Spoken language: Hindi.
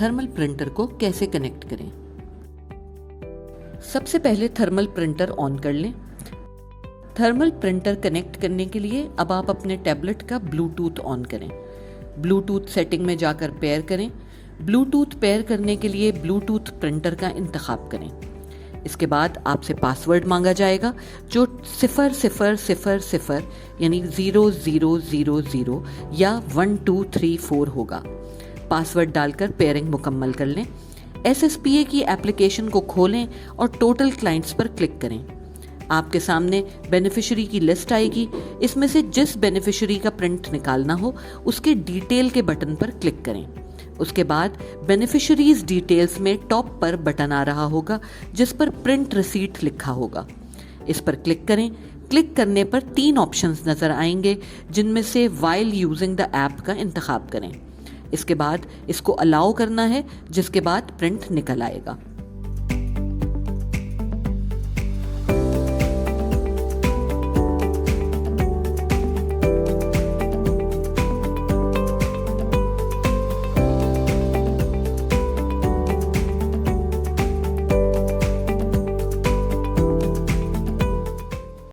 थर्मल प्रिंटर को कैसे कनेक्ट करें। सबसे पहले थर्मल प्रिंटर ऑन कर लें। थर्मल प्रिंटर कनेक्ट करने के लिए अब आप अपने टैबलेट का ब्लूटूथ ऑन करें। ब्लूटूथ सेटिंग में जाकर पेयर करें। ब्लूटूथ पेयर करने के लिए ब्लूटूथ प्रिंटर का इंतखाब करें। इसके बाद आपसे पासवर्ड मांगा जाएगा जो 0000 यानी 0000 या 1234 होगा। पासवर्ड डालकर पेयरिंग मुकम्मल कर लें। SSPA की एप्लीकेशन को खोलें और टोटल क्लाइंट्स पर क्लिक करें। आपके सामने बेनिफिशियरी की लिस्ट आएगी। इसमें से जिस बेनिफिशियरी का प्रिंट निकालना हो उसके डिटेल के बटन पर क्लिक करें। उसके बाद बेनिफिशियरीज डिटेल्स में टॉप पर बटन आ रहा होगा जिस पर प्रिंट रिसीट लिखा होगा। इस पर क्लिक करें। क्लिक करने पर 3 ऑप्शंस नजर आएंगे जिनमें से व्हाइल यूजिंग द ऐप का इंतखाब करें। इसके बाद इसको अलाउ करना है जिसके बाद प्रिंट निकल आएगा।